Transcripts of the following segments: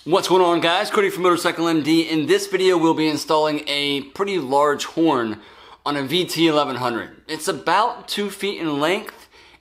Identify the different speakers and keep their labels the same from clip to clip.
Speaker 1: What's going on, guys? Cody from Motorcycle MD. In this video, we'll be installing a pretty large horn on a VT1100. It's about 2 feet in length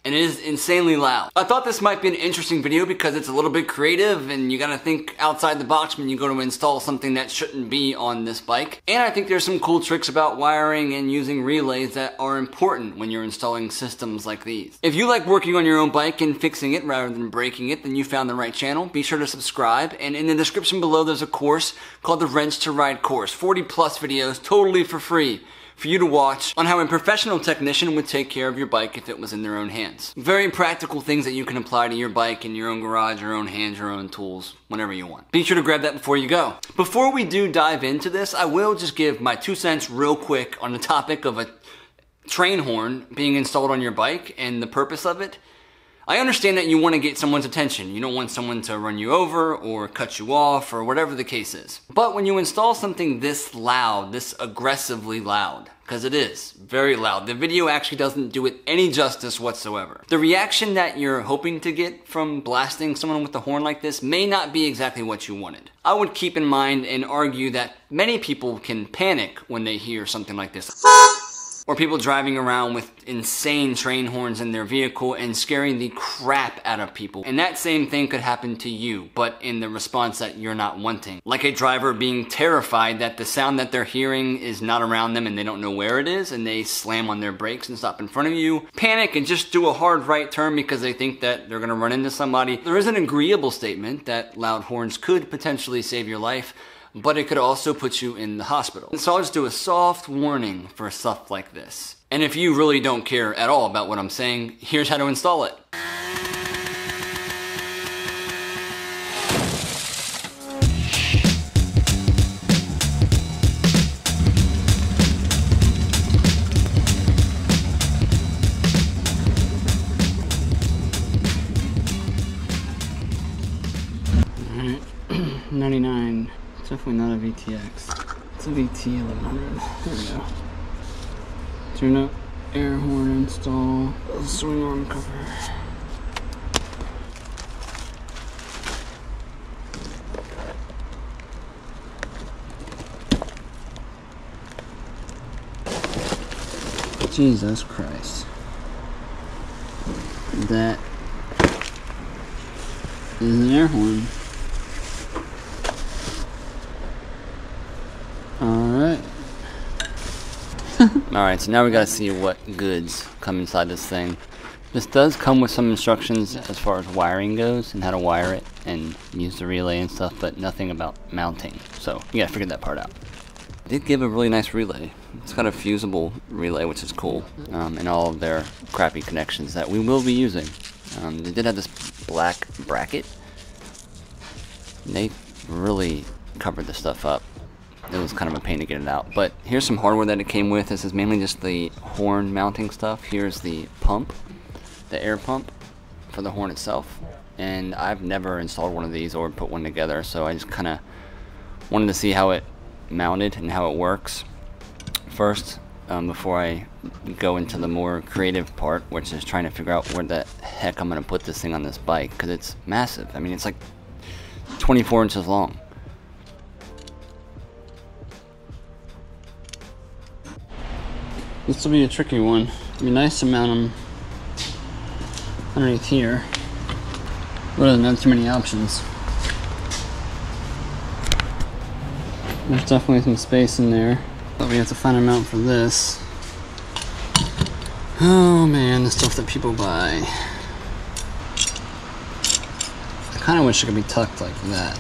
Speaker 1: and it is insanely loud. I thought this might be an interesting video because it's a little bit creative and you gotta think outside the box when you go to install something that shouldn't be on this bike. And I think there's some cool tricks about wiring and using relays that are important when you're installing systems like these. If you like working on your own bike and fixing it rather than breaking it, then you found the right channel. Be sure to subscribe, and in the description below there's a course called the Wrench to Ride course. 40 plus videos totally for free for you to watch on how a professional technician would take care of your bike if it was in their own hands. Very practical things that you can apply to your bike in your own garage, your own hands, your own tools, whenever you want. Be sure to grab that before you go. Before we do dive into this, I will just give my 2 cents real quick on the topic of a train horn being installed on your bike and the purpose of it. I understand that you want to get someone's attention. You don't want someone to run you over or cut you off or whatever the case is. But when you install something this loud, this aggressively loud, because it is very loud, the video actually doesn't do it any justice whatsoever. The reaction that you're hoping to get from blasting someone with a horn like this may not be exactly what you wanted. I would keep in mind and argue that many people can panic when they hear something like this. Or people driving around with insane train horns in their vehicle and scaring the crap out of people. And that same thing could happen to you, but in the response that you're not wanting. Like a driver being terrified that the sound that they're hearing is not around them and they don't know where it is, and they slam on their brakes and stop in front of you. Panic and just do a hard right turn because they think that they're gonna run into somebody. There is an agreeable statement that loud horns could potentially save your life, but it could also put you in the hospital. So I'll just do a soft warning for stuff like this. And if you really don't care at all about what I'm saying, here's how to install it. Alright, 99. It's definitely not a VTX. It's a VT1100. There we go. Tune up, air horn install, swing arm cover. Jesus Christ. That is an air horn. Alright. Alright, so now we gotta see what goods come inside this thing. This does come with some instructions as far as wiring goes and how to wire it and use the relay and stuff, but nothing about mounting. So you gotta figure that part out. They did give a really nice relay. It's got a fusible relay, which is cool, and all of their crappy connections that we will be using. They did have this black bracket. They really covered this stuff up. It was kind of a pain to get it out, but here's some hardware that it came with. This is mainly just the horn mounting stuff. Here's the pump, the air pump for the horn itself, and I've never installed one of these or put one together, so I just kind of wanted to see how it mounted and how it works first, before I go into the more creative part, which is trying to figure out where the heck I'm going to put this thing on this bike, because it's massive. I mean, it's like 24 inches long. This will be a tricky one. It'd be nice to mount them underneath here, but doesn't have too many options. There's definitely some space in there, but we have to find a mount for this. Oh man, the stuff that people buy. I kind of wish it could be tucked like that.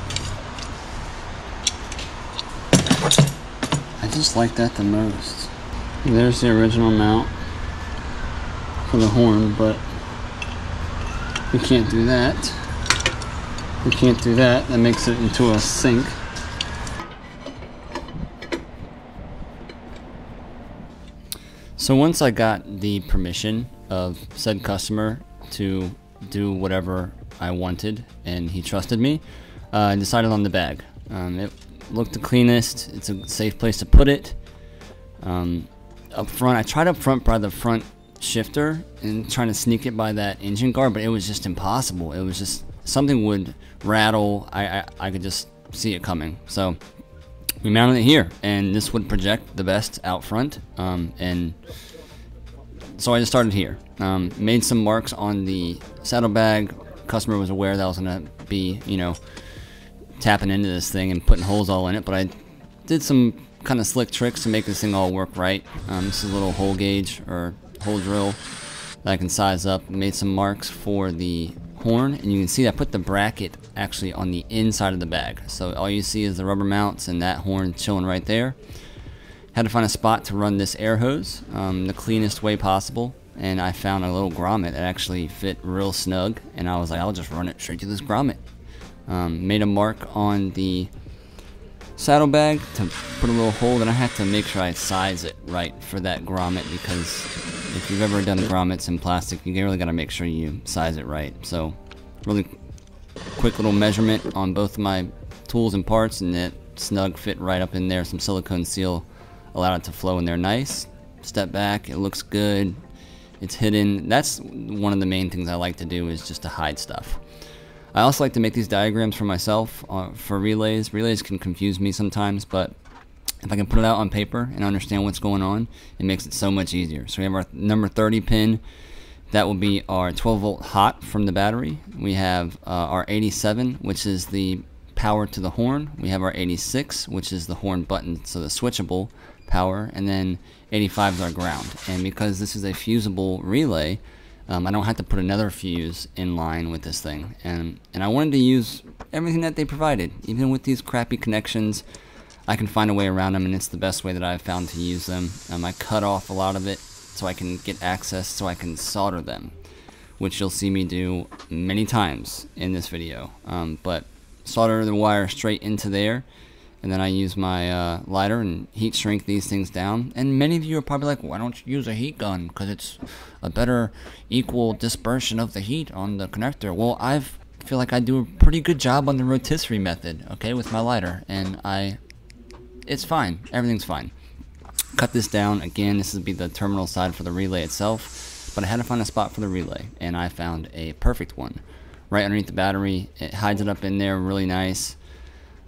Speaker 1: I just like that the most. There's the original mount for the horn, but we can't do that. We can't do that. That makes it into a sink. So once I got the permission of said customer to do whatever I wanted, and he trusted me, I decided on the bag. It looked the cleanest. It's a safe place to put it. Up front, I tried up front by the front shifter and trying to sneak it by that engine guard, but it was just impossible. It was just something would rattle. I could just see it coming. So we mounted it here, and this would project the best out front. And so I just started here. Made some marks on the saddlebag. Customer was aware that I was gonna be, you know, tapping into this thing and putting holes all in it, but I did some kind of slick tricks to make this thing all work right. This is a little hole gauge or hole drill that I can size up. Made some marks for the horn, and you can see that I put the bracket actually on the inside of the bag, so all you see is the rubber mounts and that horn chilling right there. Had to find a spot to run this air hose the cleanest way possible, and I found a little grommet that actually fit real snug, and I was like, I'll just run it straight to this grommet. Made a mark on the saddlebag to put a little hole, and I had to make sure I size it right for that grommet, because if you've ever done grommets in plastic, you really got to make sure you size it right. So really quick little measurement on both of my tools and parts, and that snug fit right up in there. Some silicone seal allowed it to flow in there nice. Step back, it looks good, it's hidden. That's one of the main things I like to do, is just to hide stuff. I also like to make these diagrams for myself for relays. Relays can confuse me sometimes, but if I can put it out on paper and understand what's going on, it makes it so much easier. So we have our number 30 pin. That will be our 12 volt hot from the battery. We have our 87, which is the power to the horn. We have our 86, which is the horn button, so the switchable power. And then 85 is our ground. And because this is a fusible relay, I don't have to put another fuse in line with this thing, and I wanted to use everything that they provided. Even with these crappy connections, I can find a way around them, and it's the best way that I've found to use them. I cut off a lot of it so I can get access, so I can solder them, which you'll see me do many times in this video. But solder the wire straight into there, and then I use my lighter and heat shrink these things down. And many of you are probably like, why don't you use a heat gun? Because it's a better equal dispersion of the heat on the connector. Well, I feel like I do a pretty good job on the rotisserie method, okay, with my lighter. And it's fine. Everything's fine. Cut this down. Again, this would be the terminal side for the relay itself. But I had to find a spot for the relay, and I found a perfect one. Right underneath the battery. It hides it up in there really nice.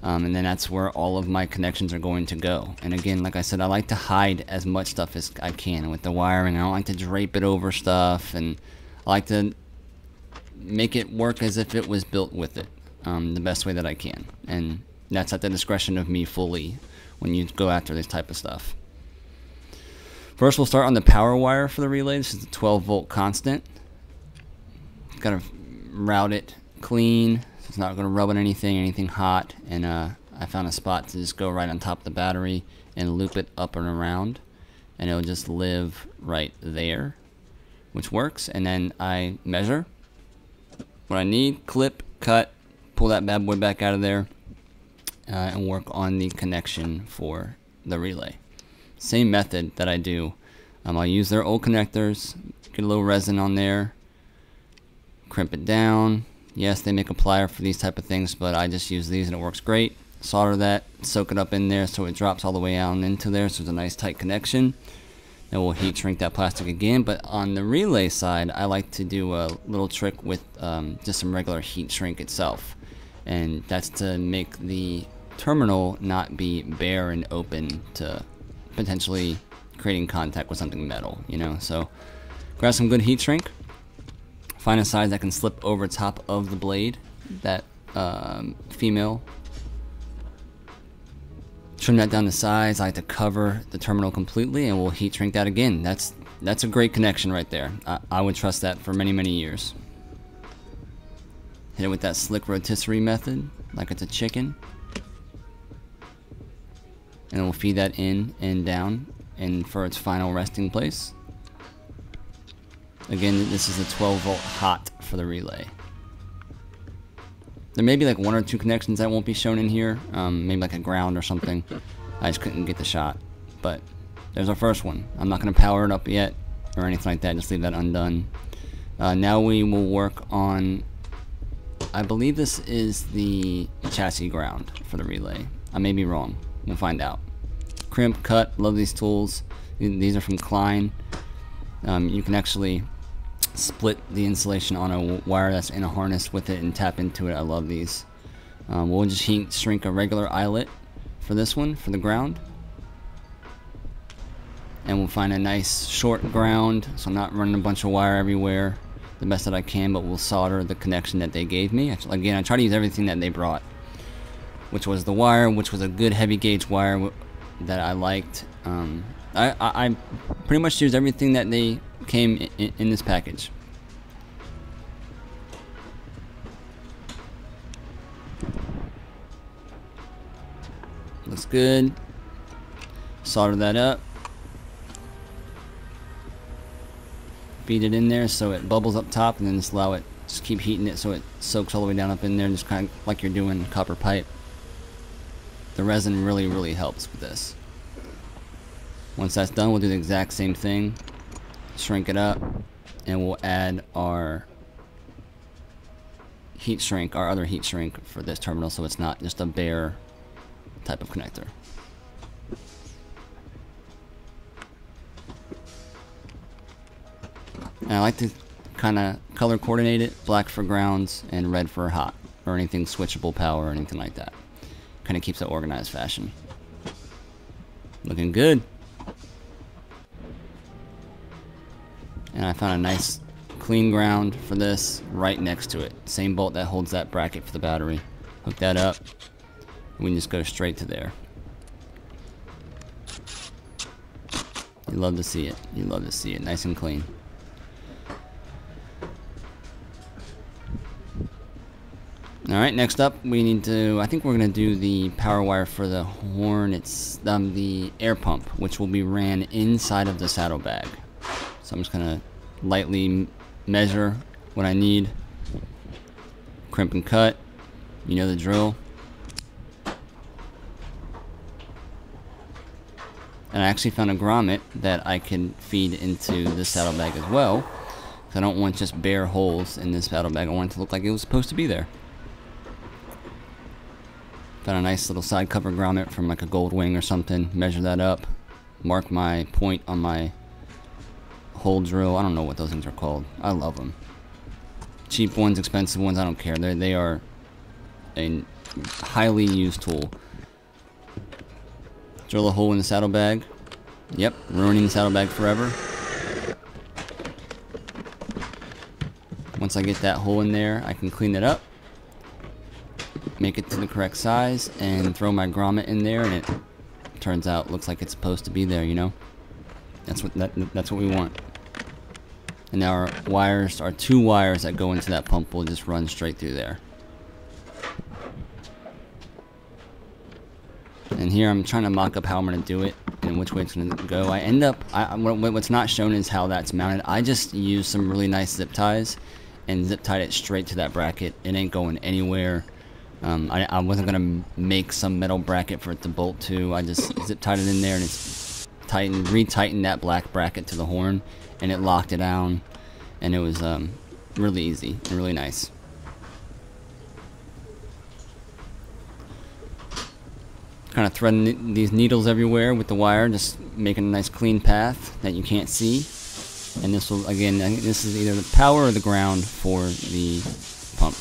Speaker 1: And then that's where all of my connections are going to go. And again, like I said, I like to hide as much stuff as I can with the wiring. I don't like to drape it over stuff, and I like to make it work as if it was built with it, the best way that I can. And that's at the discretion of me fully when you go after this type of stuff. First, we'll start on the power wire for the relay. This is the 12 volt constant. Gotta route it clean. It's not going to rub on anything hot, and I found a spot to just go right on top of the battery and loop it up and around, and it'll just live right there, which works. And then I measure what I need, clip, cut, pull that bad boy back out of there, and work on the connection for the relay. Same method that I do. I'll use their old connectors, get a little resin on there, crimp it down. Yes, they make a plier for these type of things, but I just use these and it works great. Solder that, soak it up in there so it drops all the way out and into there, so it's a nice tight connection. Then we'll heat shrink that plastic again. But on the relay side, I like to do a little trick with just some regular heat shrink itself. And that's to make the terminal not be bare and open to potentially creating contact with something metal, you know. So grab some good heat shrink. Find a size that can slip over top of the blade, that female. Trim that down to size. I like to cover the terminal completely, and we'll heat shrink that again. That's a great connection right there. I would trust that for many, many years. Hit it with that slick rotisserie method, like it's a chicken. And then we'll feed that in and down, and for its final resting place. Again, this is a 12 volt hot for the relay. There may be like one or two connections that won't be shown in here, maybe like a ground or something. I just couldn't get the shot, but there's our first one. I'm not going to power it up yet or anything like that, just leave that undone. Now we will work on, I believe this is the chassis ground for the relay. I may be wrong, we'll find out. Crimp, cut, love these tools. These are from Klein. You can actually split the insulation on a wire that's in a harness with it and tap into it. I love these. We'll just heat shrink a regular eyelet for this one, for the ground. And we'll find a nice short ground, so I'm not running a bunch of wire everywhere, the best that I can, but we'll solder the connection that they gave me. Again, I try to use everything that they brought, which was the wire, which was a good heavy gauge wire that I liked. I pretty much used everything that they came in this package. Looks good. Solder that up. Feed it in there so it bubbles up top, and then just allow it, just keep heating it so it soaks all the way down up in there, just kind of like you're doing copper pipe. The resin really helps with this. Once that's done, we'll do the exact same thing. Shrink it up, and we'll add our heat shrink, our other heat shrink for this terminal, so it's not just a bare type of connector. And I like to kind of color coordinate it, black for grounds and red for hot, or anything switchable power or anything like that. Kind of keeps it organized fashion. Looking good. And I found a nice clean ground for this right next to it. Same bolt that holds that bracket for the battery. Hook that up. We can just go straight to there. You love to see it. You love to see it. Nice and clean. Alright, next up we need to, I think we're going to do the power wire for the horn. It's the air pump, which will be ran inside of the saddlebag. So I'm just going to lightly measure what I need. Crimp and cut. You know the drill. And I actually found a grommet that I can feed into this saddlebag as well. Because I don't want just bare holes in this saddlebag. I want it to look like it was supposed to be there. Found a nice little side cover grommet from like a gold wing or something. Measure that up. Mark my point on my hole drill. I don't know what those things are called. I love them. Cheap ones, expensive ones, I don't care. They are a highly used tool. Drill a hole in the saddlebag. Yep, ruining the saddlebag forever. Once I get that hole in there, I can clean it up, make it to the correct size, and throw my grommet in there, and it turns out looks like it's supposed to be there, you know? That's what we want. And now our wires, our 2 wires that go into that pump will just run straight through there. And here I'm trying to mock up how I'm going to do it and which way it's going to go. I end up, what's not shown is how that's mounted. I just used some really nice zip ties and zip tied it straight to that bracket. It ain't going anywhere. I wasn't going to make some metal bracket for it to bolt to. I just zip tied it in there, and it's retightened that black bracket to the horn, and it locked it down, and it was really easy and really nice. Kind of threading these needles everywhere with the wire, just making a nice clean path that you can't see. And this will, again, I think this is either the power or the ground for the pump.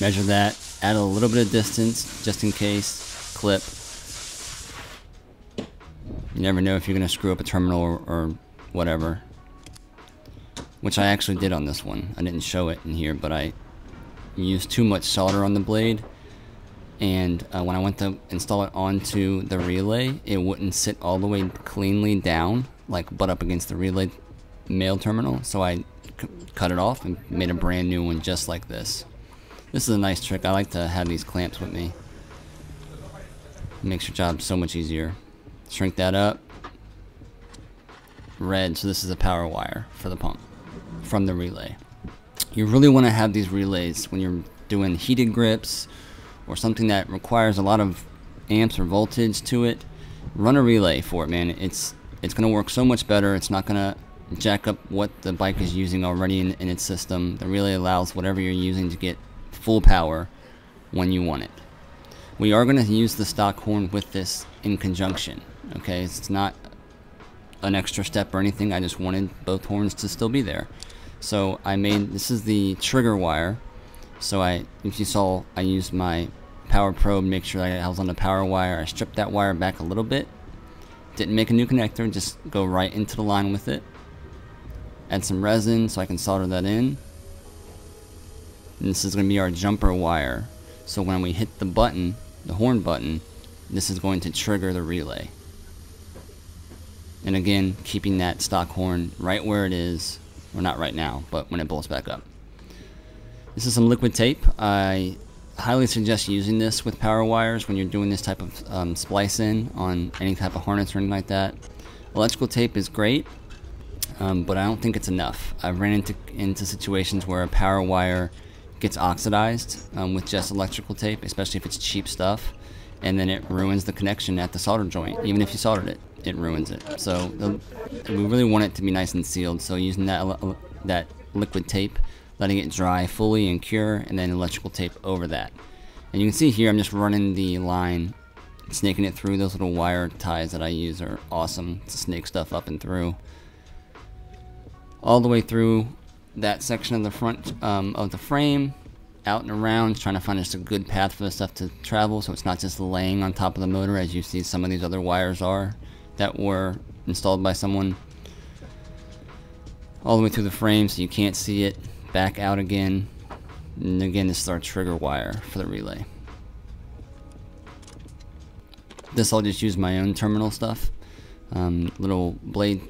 Speaker 1: Measure that, add a little bit of distance just in case, clip. You never know if you're going to screw up a terminal or whatever. Which I actually did on this one. I didn't show it in here, but I used too much solder on the blade. And when I went to install it onto the relay, it wouldn't sit all the way cleanly down, like butt up against the relay male terminal. So I cut it off and made a brand new one just like this. This is a nice trick. I like to have these clamps with me. It makes your job so much easier. Shrink that up. Red, so this is a power wire for the pump from the relay. You really want to have these relays when you're doing heated grips or something that requires a lot of amps or voltage to it. Run a relay for it, man. It's going to work so much better. It's not going to jack up what the bike is using already in its system. The relay allows whatever you're using to get full power when you want it. We are going to use the stock horn with this in conjunction. Okay, it's not an extra step or anything. I just wanted both horns to still be there. So this is the trigger wire. So if you saw, I used my power probe, make sure that I was on the power wire. I stripped that wire back a little bit. Didn't make a new connector, just go right into the line with it. Add some resin so I can solder that in. And this is going to be our jumper wire. So when we hit the button, the horn button, this is going to trigger the relay. And again, keeping that stock horn right where it is, well, not right now, but when it bolts back up. This is some liquid tape. I highly suggest using this with power wires when you're doing this type of splice in on any type of harness or anything like that. Electrical tape is great, but I don't think it's enough. I've ran into situations where a power wire gets oxidized with just electrical tape, especially if it's cheap stuff, and then it ruins the connection at the solder joint. Even if you soldered it, it ruins it. So we really want it to be nice and sealed, so using that liquid tape, letting it dry fully and cure, and then electrical tape over that. And you can see here I'm just running the line, snaking it through. Those little wire ties that I use are awesome to snake stuff up and through. All the way through that section of the front of the frame, out and around, trying to find just a good path for the stuff to travel so it's not just laying on top of the motor as you see some of these other wires are that were installed by someone. All the way through the frame so you can't see it. Back out again, and again this is our trigger wire for the relay. This I'll just use my own terminal stuff, little blade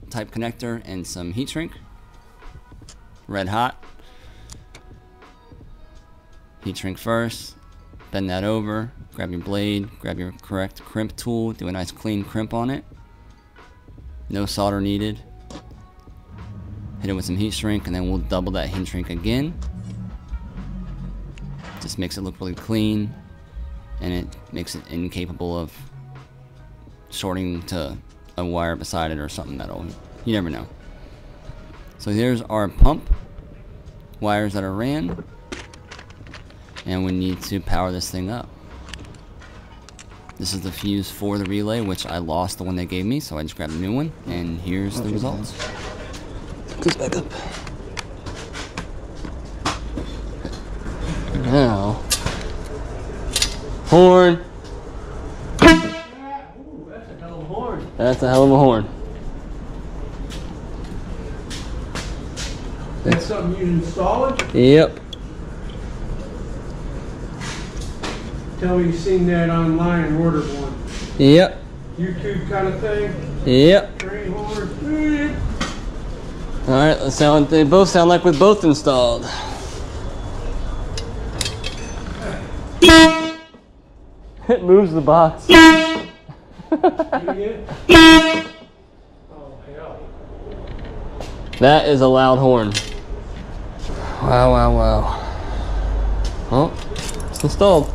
Speaker 1: type connector and some heat shrink, red hot. Heat shrink first, bend that over, grab your blade, grab your correct crimp tool, do a nice clean crimp on it, no solder needed. Hit it with some heat shrink, and then we'll double that heat shrink again. Just makes it look really clean, and it makes it incapable of shorting to a wire beside it or something you never know. So here's our pump wires that are ran, and we need to power this thing up. This is the fuse for the relay, which I lost the one they gave me, so I just grabbed a new one, and here's the results. Goes back up. Now, horn. Ooh, that's a hell of a horn. That's a hell of a horn.
Speaker 2: That's something you installed?
Speaker 1: Yep.
Speaker 2: Tell me you've seen that online and ordered one.
Speaker 1: Yep.
Speaker 2: YouTube kind of thing?
Speaker 1: Yep.
Speaker 2: Train horn.
Speaker 1: Alright, they both sound like we're both installed. It moves the box.
Speaker 2: Oh, hell.
Speaker 1: That is a loud horn. Wow, wow, wow. Oh, it's installed.